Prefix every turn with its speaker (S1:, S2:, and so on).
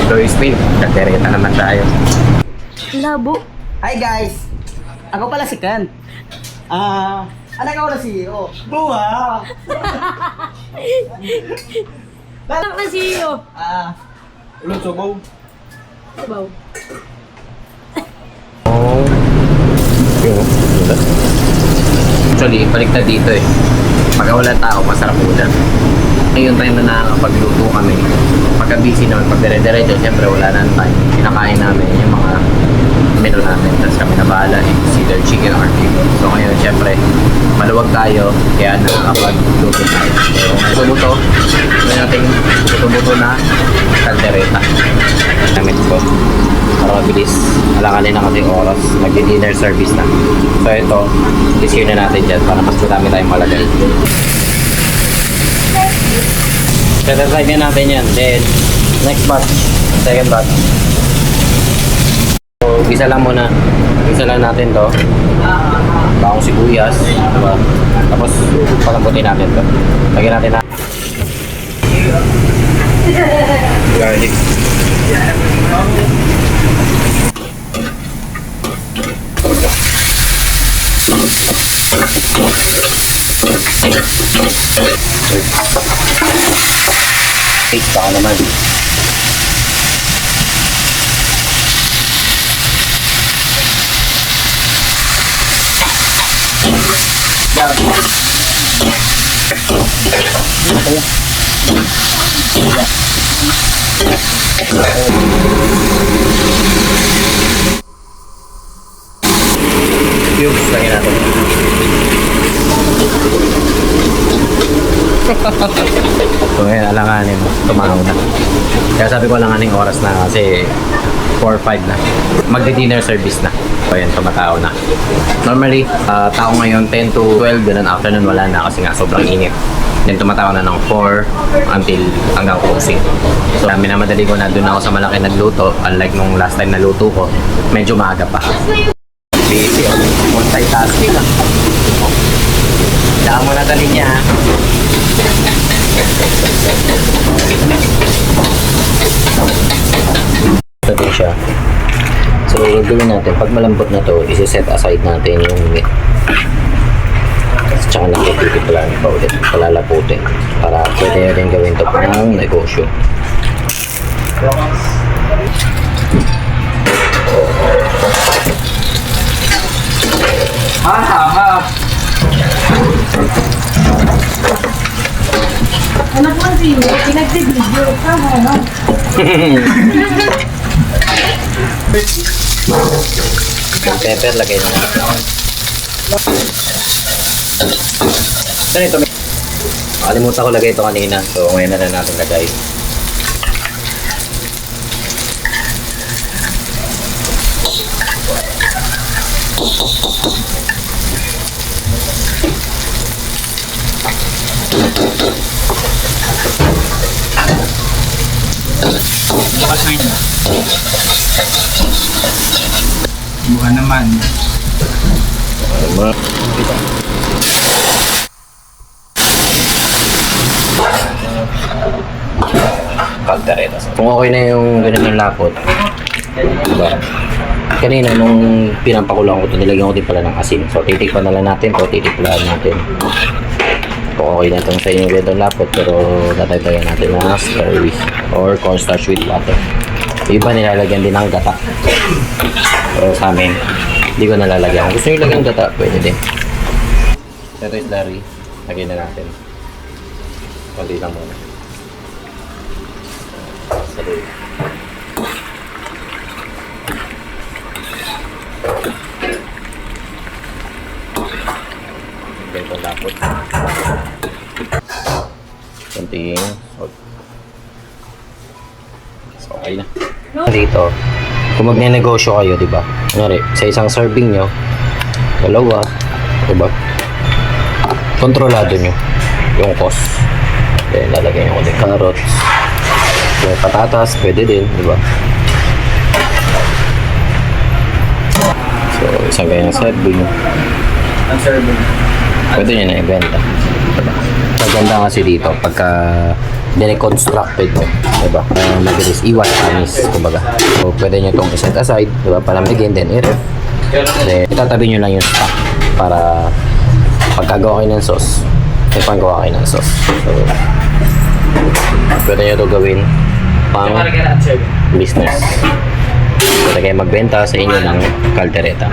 S1: Low speed, katereta naman tayo.
S2: Labo.
S3: Hi guys! Ako pala si Kant. Anak ako na CEO. Buha!
S2: Parang na CEO.
S3: Ulo subaw.
S2: Wow.
S1: Oh. Yung, actually, baliktad dito eh. Pagka wala tao, masarap ulan. Ngayon time na nakakapagluto kami. Pagka busy naman, pag dire-diretso, siyempre wala na tayo. Pinakain namin yung mga menu namin. Tapos kami na bahala eh. Either chicken or beef. So ngayon, siyempre, maluwag tayo. Kaya nakakapagluto tayo. So, buto. Ito natin buto-buto na kaldereta. Gamit ko. Para mabilis. Alanganin na kasi oras. Mag-dinner service na. So ito, isip na natin dyan para mas marami tayong malagay. Try natin yan. Then, next batch. Second batch. So, isa lang muna. Isa lang natin to. Bakong sibuyas. Diba? Tapos, palambutin natin to. Lagyan natin na garlic. Take baka naman. Cubes lagyan natin. So ngayon, alanganin mo. Tumahaw na. Kaya sabi ko alanganin oras na kasi 4-5 na. Magdi-dinner service na. So ayan, tumataw na. Normally, tao ngayon 10 to 12, ganun afternoon wala na kasi nga sobrang init. Then tumatawa na ng 4 until hanggang closing. So minamadali ko na doon ako sa malaki nagluto. Unlike nung last time naluto ko, medyo maaga pa. Busy oh. Multitasking ah. Daan mo na dali niya. Ito din siya. So gawin natin, pag malambot na to, isi-set aside natin yung meat. Tsaka nakikitipilan pa ulit, palalaputin. Para pwede rin gawin to pang negosyo.
S3: Tama!
S2: Anak mo CEO, pinag-video ka mo.
S1: Pepper, lagay na natin. Saan ito? Nakalimutan ko lagay ito kanina. So ngayon na natin lagay.
S3: Buha naman.
S1: Kalderetas. Kung okay na yung ganitong lapot, diba? Kanina nung pinapakulang ko ito, nilagyan ko din pala ng asin. So titikpan na lang natin ito, titikplahan natin. Kung okay na itong sa inyo ganitong lapot, pero tatagdagan natin na scurvy or cornstarch with water. Iba nilalagyan din ng gata. Pero sa amin, hindi ko nalalagyan. Kung gusto nyo lagyan gata, pwede din. Ito is Larry. Lagyan na natin. Kunti lang muna. Saluhin. Ganito lapot. Kunting salt. So, okay na. Dito, kung magne-negosyo kayo, di ba? Kunyari, sa isang serving nyo, dalawa, di ba? Kontrolado nyo yung cost. Then, lalagyan nyo ulit carrots. May patatas, pwede din, di ba? So, isang ganyang serving.
S3: Ang serving.
S1: Pwede nyo na ibenta. Maganda kasi dito, pagka Then constructed to, diba? Mabilis iwas anis, kumbaga. So, pwede nyo itong iset aside, diba? Palamigin, then i-ref. Then, itatabi nyo lang yung stock para pagkagawa kayo ng sauce, may panggawa kayo ng sauce. So, pwede nyo ito gawin pang business. Pwede kayo magbenta sa inyo ng kaldereta.